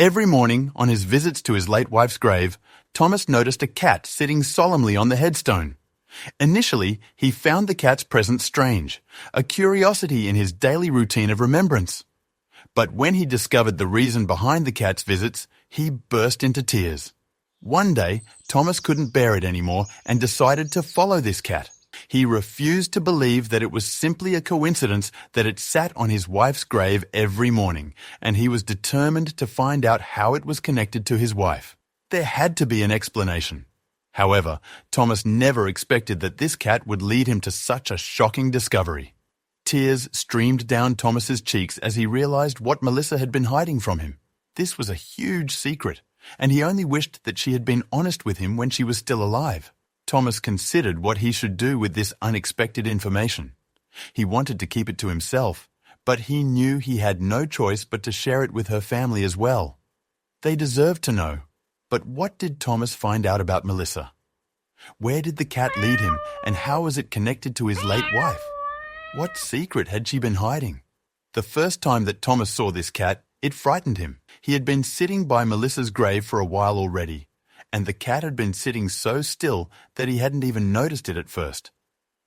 Every morning, on his visits to his late wife's grave, Thomas noticed a cat sitting solemnly on the headstone. Initially, he found the cat's presence strange, a curiosity in his daily routine of remembrance. But when he discovered the reason behind the cat's visits, he burst into tears. One day, Thomas couldn't bear it anymore and decided to follow this cat. He refused to believe that it was simply a coincidence that it sat on his wife's grave every morning, and he was determined to find out how it was connected to his wife. There had to be an explanation. However, Thomas never expected that this cat would lead him to such a shocking discovery. Tears streamed down Thomas's cheeks as he realized what Melissa had been hiding from him. This was a huge secret, and he only wished that she had been honest with him when she was still alive. Thomas considered what he should do with this unexpected information. He wanted to keep it to himself, but he knew he had no choice but to share it with her family as well. They deserved to know. But what did Thomas find out about Melissa? Where did the cat lead him, and how was it connected to his late wife? What secret had she been hiding? The first time that Thomas saw this cat, it frightened him. He had been sitting by Melissa's grave for a while already, and the cat had been sitting so still that he hadn't even noticed it at first.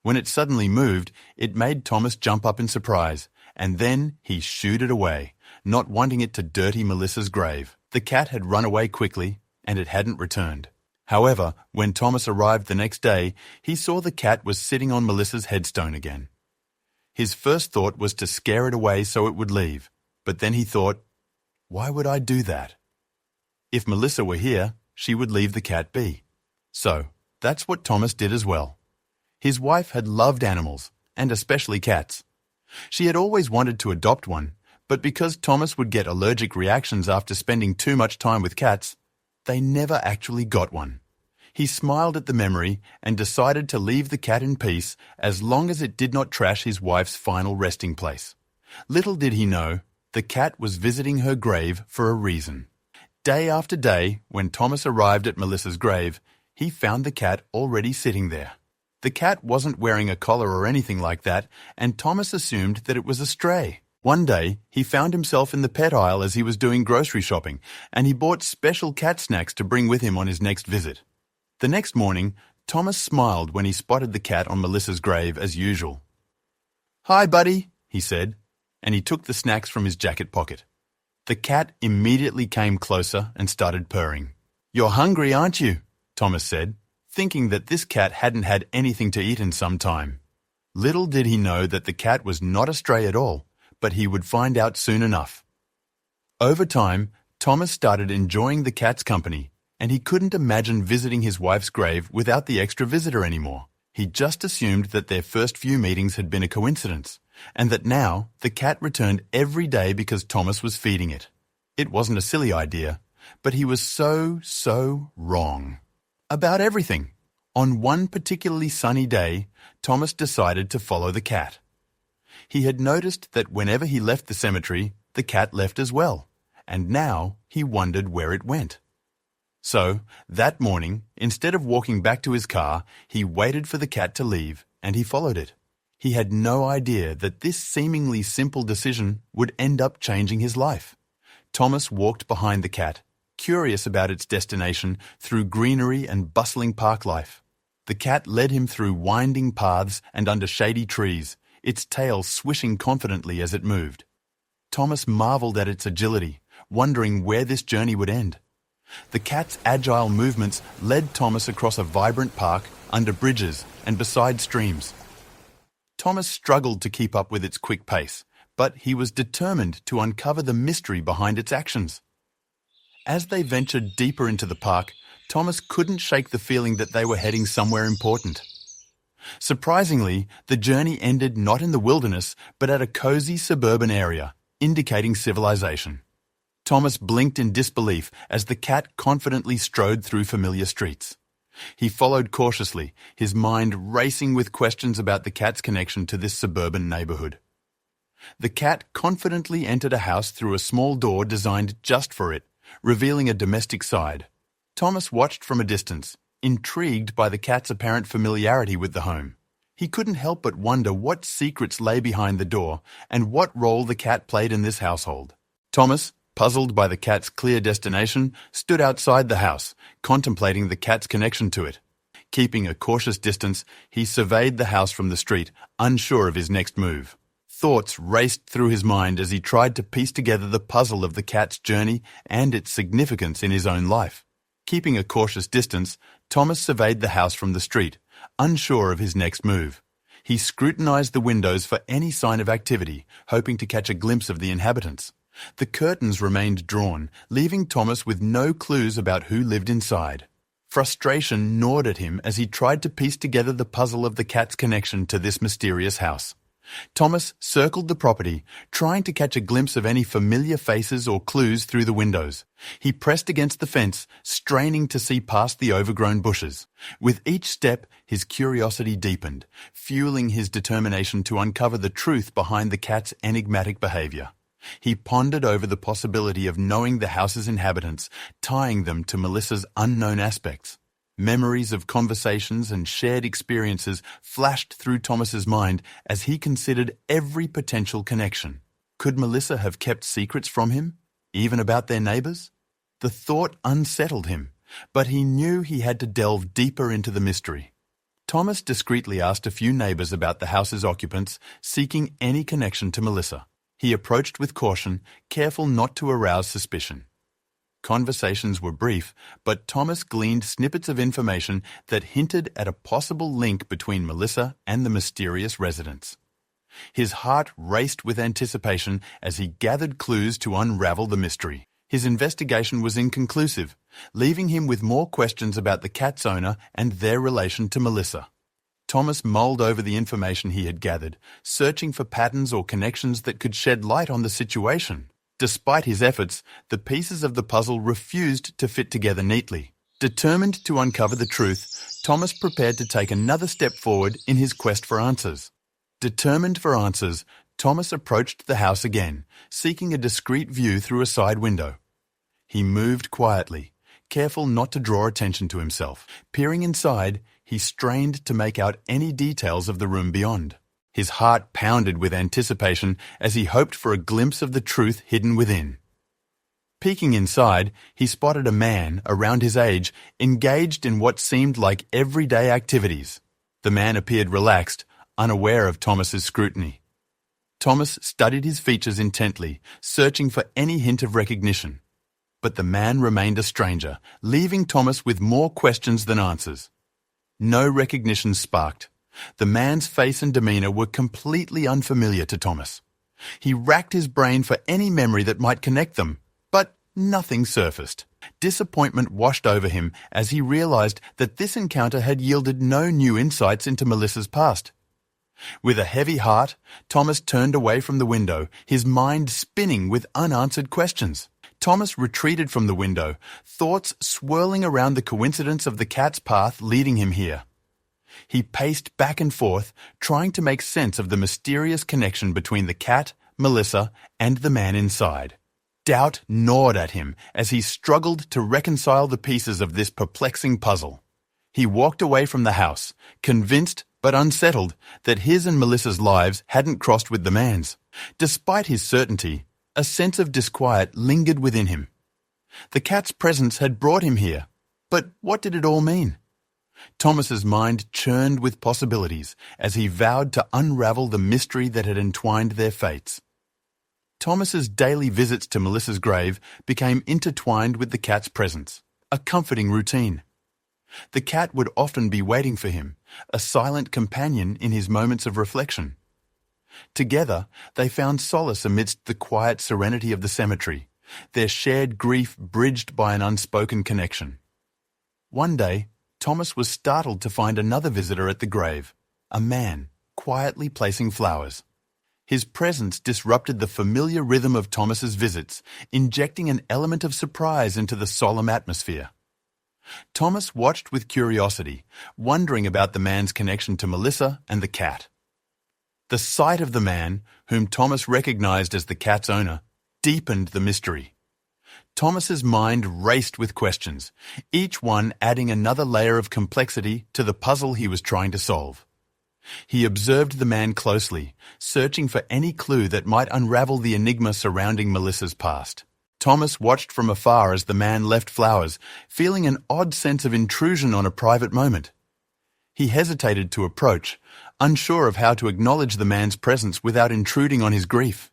When it suddenly moved, it made Thomas jump up in surprise, and then he shooed it away, not wanting it to dirty Melissa's grave. The cat had run away quickly, and it hadn't returned. However, when Thomas arrived the next day, he saw the cat was sitting on Melissa's headstone again. His first thought was to scare it away so it would leave, but then he thought, why would I do that? If Melissa were here, she would leave the cat be. So, that's what Thomas did as well. His wife had loved animals, and especially cats. She had always wanted to adopt one, but because Thomas would get allergic reactions after spending too much time with cats, they never actually got one. He smiled at the memory and decided to leave the cat in peace as long as it did not trash his wife's final resting place. Little did he know, the cat was visiting her grave for a reason. Day after day, when Thomas arrived at Melissa's grave, he found the cat already sitting there. The cat wasn't wearing a collar or anything like that, and Thomas assumed that it was a stray. One day, he found himself in the pet aisle as he was doing grocery shopping, and he bought special cat snacks to bring with him on his next visit. The next morning, Thomas smiled when he spotted the cat on Melissa's grave as usual. "Hi, buddy," he said, and he took the snacks from his jacket pocket. The cat immediately came closer and started purring. "You're hungry, aren't you?" Thomas said, thinking that this cat hadn't had anything to eat in some time. Little did he know that the cat was not a stray at all, but he would find out soon enough. Over time, Thomas started enjoying the cat's company, and he couldn't imagine visiting his wife's grave without the extra visitor anymore. He just assumed that their first few meetings had been a coincidence, and that now the cat returned every day because Thomas was feeding it. It wasn't a silly idea, but he was so wrong. About everything. On one particularly sunny day, Thomas decided to follow the cat. He had noticed that whenever he left the cemetery, the cat left as well, and now he wondered where it went. So, that morning, instead of walking back to his car, he waited for the cat to leave, and he followed it. He had no idea that this seemingly simple decision would end up changing his life. Thomas walked behind the cat, curious about its destination through greenery and bustling park life. The cat led him through winding paths and under shady trees, its tail swishing confidently as it moved. Thomas marveled at its agility, wondering where this journey would end. The cat's agile movements led Thomas across a vibrant park, under bridges, and beside streams. Thomas struggled to keep up with its quick pace, but he was determined to uncover the mystery behind its actions. As they ventured deeper into the park, Thomas couldn't shake the feeling that they were heading somewhere important. Surprisingly, the journey ended not in the wilderness, but at a cozy suburban area, indicating civilization. Thomas blinked in disbelief as the cat confidently strode through familiar streets. He followed cautiously, his mind racing with questions about the cat's connection to this suburban neighborhood. The cat confidently entered a house through a small door designed just for it, revealing a domestic side. Thomas watched from a distance, intrigued by the cat's apparent familiarity with the home. He couldn't help but wonder what secrets lay behind the door and what role the cat played in this household. "Thomas, puzzled by the cat's clear destination, stood outside the house, contemplating the cat's connection to it. Keeping a cautious distance, he surveyed the house from the street, unsure of his next move. Thoughts raced through his mind as he tried to piece together the puzzle of the cat's journey and its significance in his own life. Keeping a cautious distance, Thomas surveyed the house from the street, unsure of his next move. He scrutinized the windows for any sign of activity, hoping to catch a glimpse of the inhabitants. The curtains remained drawn, leaving Thomas with no clues about who lived inside. Frustration gnawed at him as he tried to piece together the puzzle of the cat's connection to this mysterious house. Thomas circled the property, trying to catch a glimpse of any familiar faces or clues through the windows. He pressed against the fence, straining to see past the overgrown bushes. With each step, his curiosity deepened, fueling his determination to uncover the truth behind the cat's enigmatic behavior. He pondered over the possibility of knowing the house's inhabitants, tying them to Melissa's unknown aspects. Memories of conversations and shared experiences flashed through Thomas's mind as he considered every potential connection. Could Melissa have kept secrets from him, even about their neighbours? The thought unsettled him, but he knew he had to delve deeper into the mystery. Thomas discreetly asked a few neighbours about the house's occupants, seeking any connection to Melissa. He approached with caution, careful not to arouse suspicion. Conversations were brief, but Thomas gleaned snippets of information that hinted at a possible link between Melissa and the mysterious residents. His heart raced with anticipation as he gathered clues to unravel the mystery. His investigation was inconclusive, leaving him with more questions about the cat's owner and their relation to Melissa. Thomas mulled over the information he had gathered, searching for patterns or connections that could shed light on the situation. Despite his efforts, the pieces of the puzzle refused to fit together neatly. Determined to uncover the truth, Thomas prepared to take another step forward in his quest for answers. Determined for answers, Thomas approached the house again, seeking a discreet view through a side window. He moved quietly, careful not to draw attention to himself. Peering inside, he strained to make out any details of the room beyond. His heart pounded with anticipation as he hoped for a glimpse of the truth hidden within. Peeking inside, he spotted a man around his age, engaged in what seemed like everyday activities. The man appeared relaxed, unaware of Thomas's scrutiny. Thomas studied his features intently, searching for any hint of recognition. But the man remained a stranger, leaving Thomas with more questions than answers. No recognition sparked. The man's face and demeanour were completely unfamiliar to Thomas. He racked his brain for any memory that might connect them, but nothing surfaced. Disappointment washed over him as he realised that this encounter had yielded no new insights into Melissa's past. With a heavy heart, Thomas turned away from the window, his mind spinning with unanswered questions. Thomas retreated from the window, thoughts swirling around the coincidence of the cat's path leading him here. He paced back and forth, trying to make sense of the mysterious connection between the cat, Melissa, and the man inside. Doubt gnawed at him as he struggled to reconcile the pieces of this perplexing puzzle. He walked away from the house, convinced but unsettled that his and Melissa's lives hadn't crossed with the man's. Despite his certainty, a sense of disquiet lingered within him. The cat's presence had brought him here, but what did it all mean? Thomas's mind churned with possibilities as he vowed to unravel the mystery that had entwined their fates. Thomas's daily visits to Melissa's grave became intertwined with the cat's presence, a comforting routine. The cat would often be waiting for him, a silent companion in his moments of reflection. Together, they found solace amidst the quiet serenity of the cemetery, their shared grief bridged by an unspoken connection. One day, Thomas was startled to find another visitor at the grave, a man, quietly placing flowers. His presence disrupted the familiar rhythm of Thomas's visits, injecting an element of surprise into the solemn atmosphere. Thomas watched with curiosity, wondering about the man's connection to Melissa and the cat. The sight of the man, whom Thomas recognized as the cat's owner, deepened the mystery. Thomas's mind raced with questions, each one adding another layer of complexity to the puzzle he was trying to solve. He observed the man closely, searching for any clue that might unravel the enigma surrounding Melissa's past. Thomas watched from afar as the man left flowers, feeling an odd sense of intrusion on a private moment. He hesitated to approach, unsure of how to acknowledge the man's presence without intruding on his grief.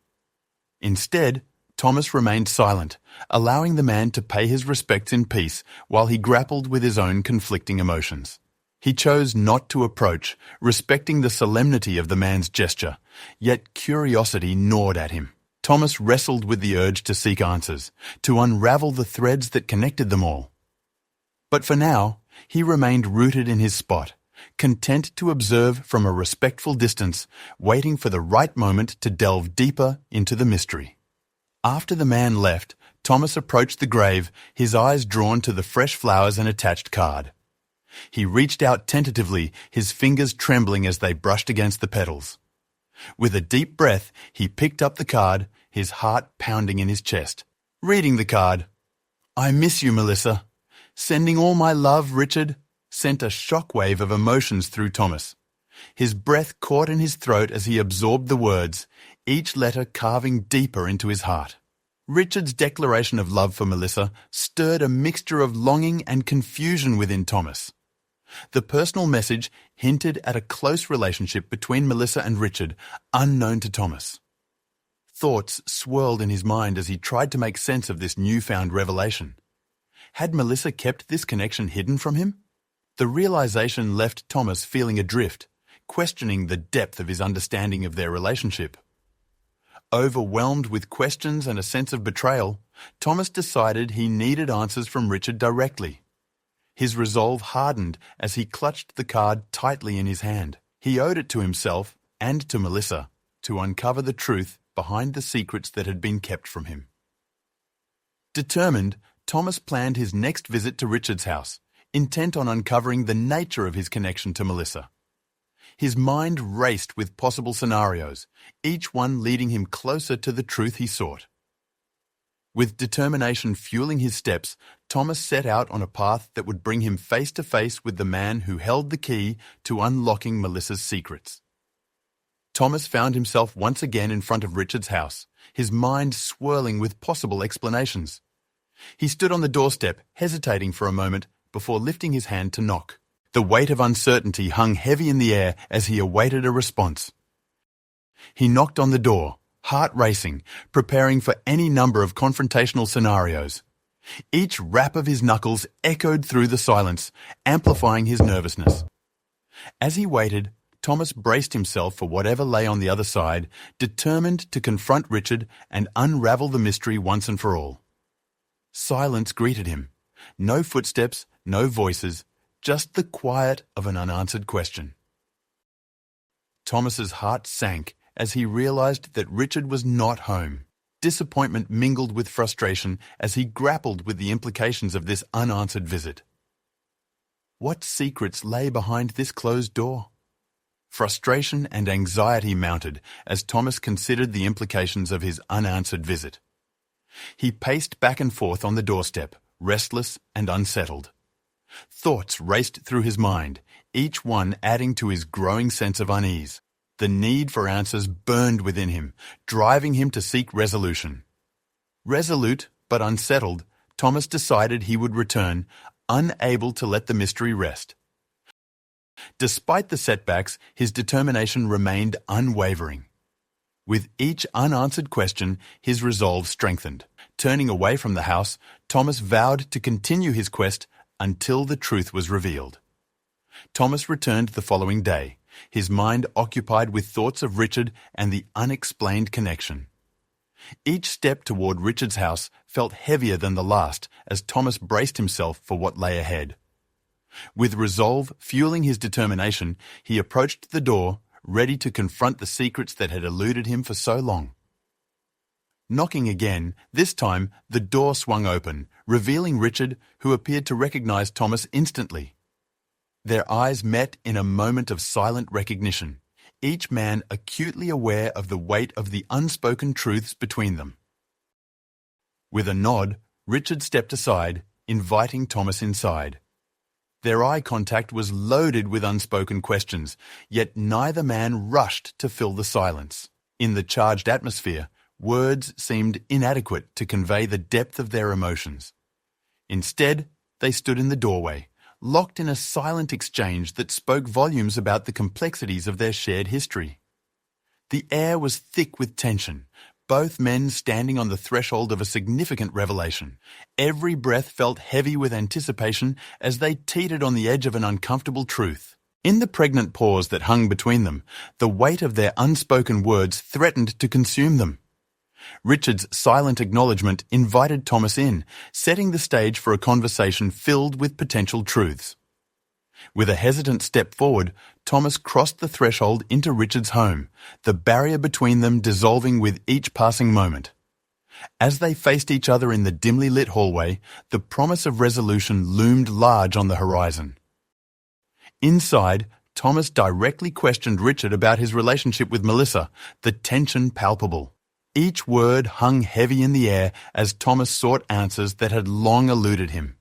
Instead, Thomas remained silent, allowing the man to pay his respects in peace while he grappled with his own conflicting emotions. He chose not to approach, respecting the solemnity of the man's gesture, yet curiosity gnawed at him. Thomas wrestled with the urge to seek answers, to unravel the threads that connected them all. But for now, he remained rooted in his spot, content to observe from a respectful distance, waiting for the right moment to delve deeper into the mystery. After the man left, Thomas approached the grave, his eyes drawn to the fresh flowers and attached card. He reached out tentatively, his fingers trembling as they brushed against the petals. With a deep breath, he picked up the card, his heart pounding in his chest. Reading the card, "I miss you, Melissa. Sending all my love, Richard," sent a shockwave of emotions through Thomas. His breath caught in his throat as he absorbed the words, each letter carving deeper into his heart. Richard's declaration of love for Melissa stirred a mixture of longing and confusion within Thomas. The personal message hinted at a close relationship between Melissa and Richard, unknown to Thomas. Thoughts swirled in his mind as he tried to make sense of this newfound revelation. Had Melissa kept this connection hidden from him? The realization left Thomas feeling adrift, questioning the depth of his understanding of their relationship. Overwhelmed with questions and a sense of betrayal, Thomas decided he needed answers from Richard directly. His resolve hardened as he clutched the card tightly in his hand. He owed it to himself and to Melissa to uncover the truth behind the secrets that had been kept from him. Determined, Thomas planned his next visit to Richard's house, intent on uncovering the nature of his connection to Melissa. His mind raced with possible scenarios, each one leading him closer to the truth he sought. With determination fueling his steps, Thomas set out on a path that would bring him face to face with the man who held the key to unlocking Melissa's secrets. Thomas found himself once again in front of Richard's house, his mind swirling with possible explanations. He stood on the doorstep, hesitating for a moment before lifting his hand to knock. The weight of uncertainty hung heavy in the air as he awaited a response. He knocked on the door, heart racing, preparing for any number of confrontational scenarios. Each rap of his knuckles echoed through the silence, amplifying his nervousness. As he waited, Thomas braced himself for whatever lay on the other side, determined to confront Richard and unravel the mystery once and for all. Silence greeted him. No footsteps, no voices, just the quiet of an unanswered question. Thomas's heart sank as he realized that Richard was not home. Disappointment mingled with frustration as he grappled with the implications of this unanswered visit. What secrets lay behind this closed door? Frustration and anxiety mounted as Thomas considered the implications of his unanswered visit. He paced back and forth on the doorstep, restless and unsettled. Thoughts raced through his mind, each one adding to his growing sense of unease. The need for answers burned within him, driving him to seek resolution. Resolute but unsettled, Thomas decided he would return, unable to let the mystery rest. Despite the setbacks, his determination remained unwavering. With each unanswered question, his resolve strengthened. Turning away from the house, Thomas vowed to continue his quest until the truth was revealed. Thomas returned the following day, his mind occupied with thoughts of Richard and the unexplained connection. Each step toward Richard's house felt heavier than the last as Thomas braced himself for what lay ahead. With resolve fueling his determination, he approached the door, ready to confront the secrets that had eluded him for so long. Knocking again, this time the door swung open, revealing Richard, who appeared to recognize Thomas instantly. Their eyes met in a moment of silent recognition, each man acutely aware of the weight of the unspoken truths between them. With a nod, Richard stepped aside, inviting Thomas inside. Their eye contact was loaded with unspoken questions, yet neither man rushed to fill the silence. In the charged atmosphere, words seemed inadequate to convey the depth of their emotions. Instead, they stood in the doorway, locked in a silent exchange that spoke volumes about the complexities of their shared history. The air was thick with tension, both men standing on the threshold of a significant revelation. Every breath felt heavy with anticipation as they teetered on the edge of an uncomfortable truth. In the pregnant pause that hung between them, the weight of their unspoken words threatened to consume them. Richard's silent acknowledgement invited Thomas in, setting the stage for a conversation filled with potential truths. With a hesitant step forward, Thomas crossed the threshold into Richard's home, the barrier between them dissolving with each passing moment. As they faced each other in the dimly lit hallway, the promise of resolution loomed large on the horizon. Inside, Thomas directly questioned Richard about his relationship with Melissa, the tension palpable. Each word hung heavy in the air as Thomas sought answers that had long eluded him.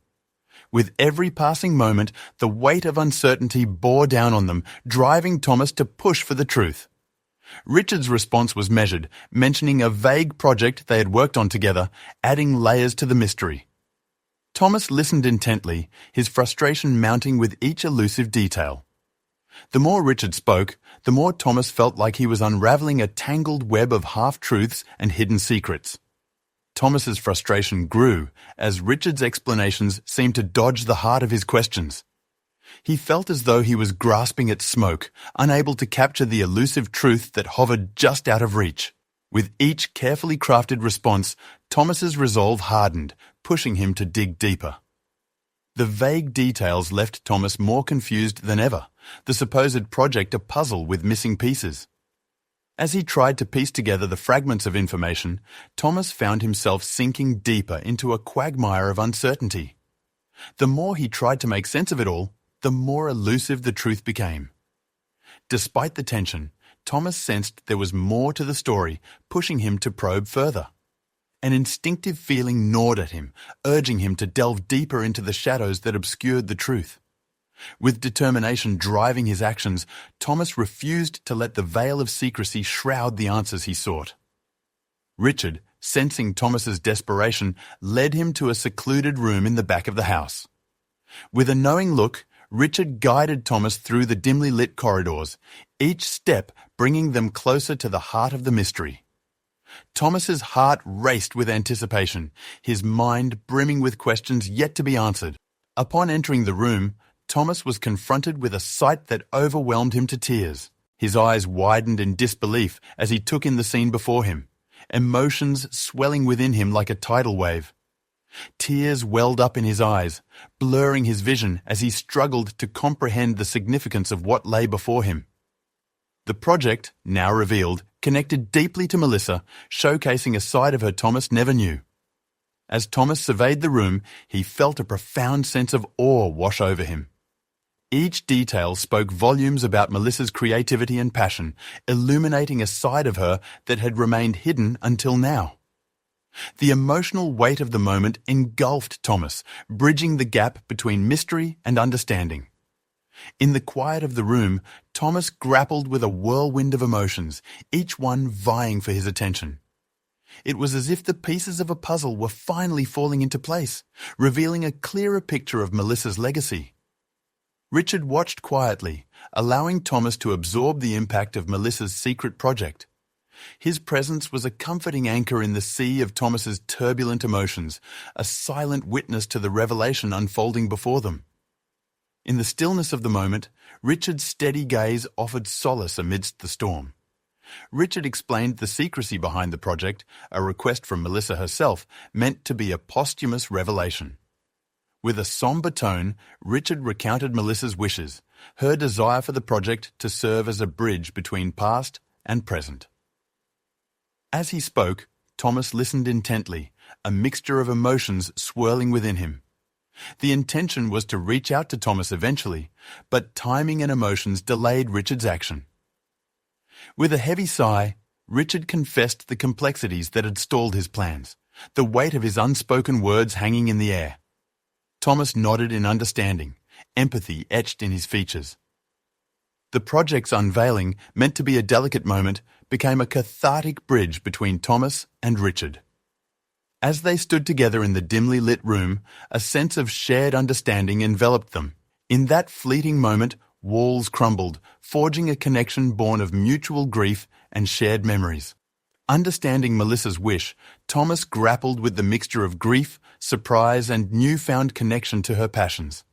With every passing moment, the weight of uncertainty bore down on them, driving Thomas to push for the truth. Richard's response was measured, mentioning a vague project they had worked on together, adding layers to the mystery. Thomas listened intently, his frustration mounting with each elusive detail. The more Richard spoke, the more Thomas felt like he was unraveling a tangled web of half-truths and hidden secrets. Thomas's frustration grew as Richard's explanations seemed to dodge the heart of his questions. He felt as though he was grasping at smoke, unable to capture the elusive truth that hovered just out of reach. With each carefully crafted response, Thomas's resolve hardened, pushing him to dig deeper. The vague details left Thomas more confused than ever, the supposed project a puzzle with missing pieces. As he tried to piece together the fragments of information, Thomas found himself sinking deeper into a quagmire of uncertainty. The more he tried to make sense of it all, the more elusive the truth became. Despite the tension, Thomas sensed there was more to the story, pushing him to probe further. An instinctive feeling gnawed at him, urging him to delve deeper into the shadows that obscured the truth. With determination driving his actions, Thomas refused to let the veil of secrecy shroud the answers he sought. Richard, sensing Thomas's desperation, led him to a secluded room in the back of the house. With a knowing look, Richard guided Thomas through the dimly lit corridors, each step bringing them closer to the heart of the mystery. Thomas's heart raced with anticipation, his mind brimming with questions yet to be answered. Upon entering the room, Thomas was confronted with a sight that overwhelmed him to tears. His eyes widened in disbelief as he took in the scene before him, emotions swelling within him like a tidal wave. Tears welled up in his eyes, blurring his vision as he struggled to comprehend the significance of what lay before him. The project, now revealed, connected deeply to Melissa, showcasing a side of her Thomas never knew. As Thomas surveyed the room, he felt a profound sense of awe wash over him. Each detail spoke volumes about Melissa's creativity and passion, illuminating a side of her that had remained hidden until now. The emotional weight of the moment engulfed Thomas, bridging the gap between mystery and understanding. In the quiet of the room, Thomas grappled with a whirlwind of emotions, each one vying for his attention. It was as if the pieces of a puzzle were finally falling into place, revealing a clearer picture of Melissa's legacy. Richard watched quietly, allowing Thomas to absorb the impact of Melissa's secret project. His presence was a comforting anchor in the sea of Thomas's turbulent emotions, a silent witness to the revelation unfolding before them. In the stillness of the moment, Richard's steady gaze offered solace amidst the storm. Richard explained the secrecy behind the project, a request from Melissa herself, meant to be a posthumous revelation. With a somber tone, Richard recounted Melissa's wishes, her desire for the project to serve as a bridge between past and present. As he spoke, Thomas listened intently, a mixture of emotions swirling within him. The intention was to reach out to Thomas eventually, but timing and emotions delayed Richard's action. With a heavy sigh, Richard confessed the complexities that had stalled his plans, the weight of his unspoken words hanging in the air. Thomas nodded in understanding, empathy etched in his features. The project's unveiling, meant to be a delicate moment, became a cathartic bridge between Thomas and Richard. As they stood together in the dimly lit room, a sense of shared understanding enveloped them. In that fleeting moment, walls crumbled, forging a connection born of mutual grief and shared memories. Understanding Melissa's wish, Thomas grappled with the mixture of grief, surprise, and newfound connection to her passions.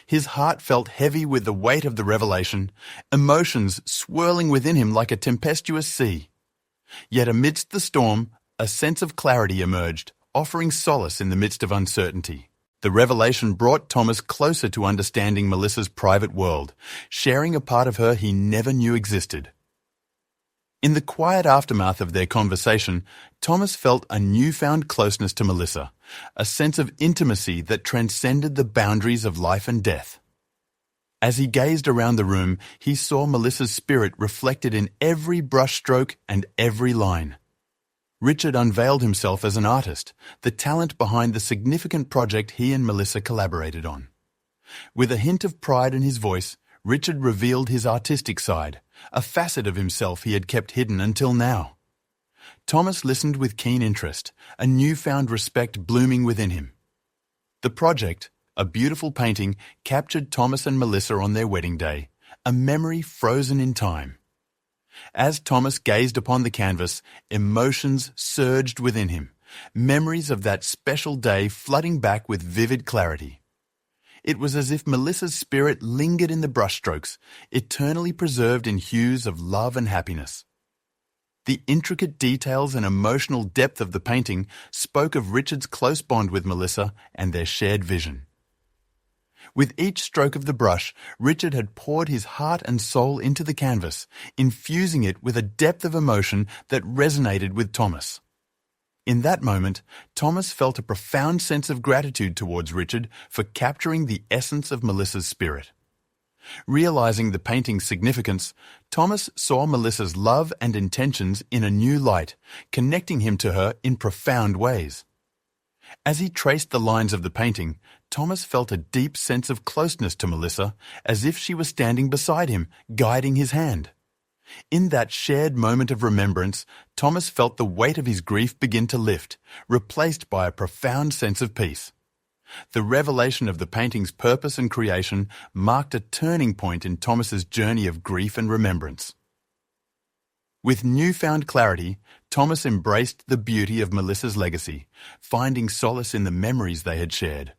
His heart felt heavy with the weight of the revelation, emotions swirling within him like a tempestuous sea. Yet amidst the storm, a sense of clarity emerged, offering solace in the midst of uncertainty. The revelation brought Thomas closer to understanding Melissa's private world, sharing a part of her he never knew existed. In the quiet aftermath of their conversation, Thomas felt a newfound closeness to Melissa, a sense of intimacy that transcended the boundaries of life and death. As he gazed around the room, he saw Melissa's spirit reflected in every brushstroke and every line. Richard unveiled himself as an artist, the talent behind the significant project he and Melissa collaborated on. With a hint of pride in his voice, Richard revealed his artistic side, a facet of himself he had kept hidden until now. Thomas listened with keen interest, a newfound respect blooming within him. The project, a beautiful painting, captured Thomas and Melissa on their wedding day, a memory frozen in time. As Thomas gazed upon the canvas, emotions surged within him, memories of that special day flooding back with vivid clarity. It was as if Melissa's spirit lingered in the brushstrokes, eternally preserved in hues of love and happiness. The intricate details and emotional depth of the painting spoke of Richard's close bond with Melissa and their shared vision. With each stroke of the brush, Richard had poured his heart and soul into the canvas, infusing it with a depth of emotion that resonated with Thomas. In that moment, Thomas felt a profound sense of gratitude towards Richard for capturing the essence of Melissa's spirit. Realizing the painting's significance, Thomas saw Melissa's love and intentions in a new light, connecting him to her in profound ways. As he traced the lines of the painting, Thomas felt a deep sense of closeness to Melissa, as if she was standing beside him, guiding his hand. In that shared moment of remembrance, Thomas felt the weight of his grief begin to lift, replaced by a profound sense of peace. The revelation of the painting's purpose and creation marked a turning point in Thomas's journey of grief and remembrance. With newfound clarity, Thomas embraced the beauty of Melissa's legacy, finding solace in the memories they had shared.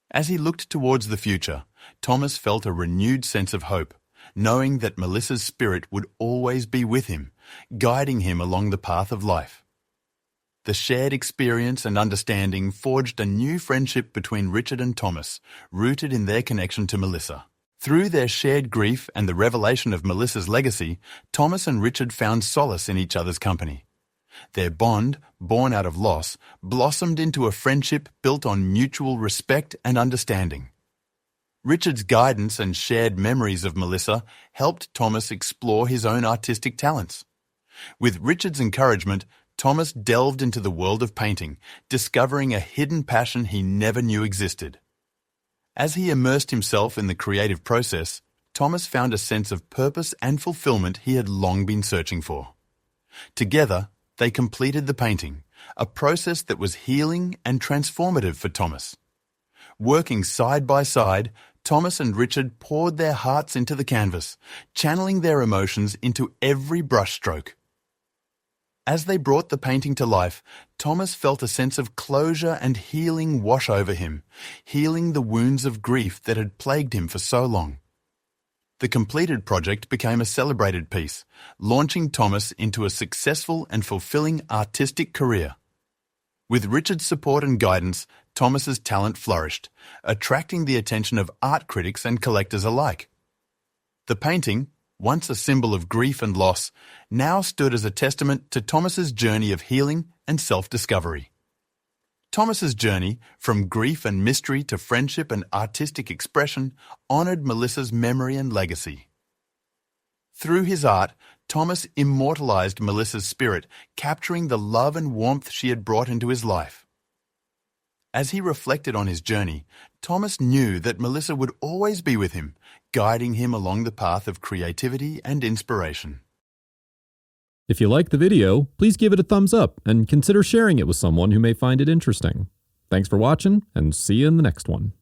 As he looked towards the future, Thomas felt a renewed sense of hope, knowing that Melissa's spirit would always be with him, guiding him along the path of life. The shared experience and understanding forged a new friendship between Richard and Thomas, rooted in their connection to Melissa. Through their shared grief and the revelation of Melissa's legacy, Thomas and Richard found solace in each other's company. Their bond, born out of loss, blossomed into a friendship built on mutual respect and understanding. Richard's guidance and shared memories of Melissa helped Thomas explore his own artistic talents. With Richard's encouragement, Thomas delved into the world of painting, discovering a hidden passion he never knew existed. As he immersed himself in the creative process, Thomas found a sense of purpose and fulfillment he had long been searching for. Together, they completed the painting, a process that was healing and transformative for Thomas. Working side by side, Thomas and Richard poured their hearts into the canvas, channeling their emotions into every brushstroke. As they brought the painting to life, Thomas felt a sense of closure and healing wash over him, healing the wounds of grief that had plagued him for so long. The completed project became a celebrated piece, launching Thomas into a successful and fulfilling artistic career. With Richard's support and guidance, Thomas's talent flourished, attracting the attention of art critics and collectors alike. The painting, once a symbol of grief and loss, now stood as a testament to Thomas's journey of healing and self-discovery. Thomas's journey, from grief and mystery to friendship and artistic expression, honored Melissa's memory and legacy. Through his art, Thomas immortalized Melissa's spirit, capturing the love and warmth she had brought into his life. As he reflected on his journey, Thomas knew that Melissa would always be with him, guiding him along the path of creativity and inspiration. If you like the video, please give it a thumbs up and consider sharing it with someone who may find it interesting. Thanks for watching, and see you in the next one.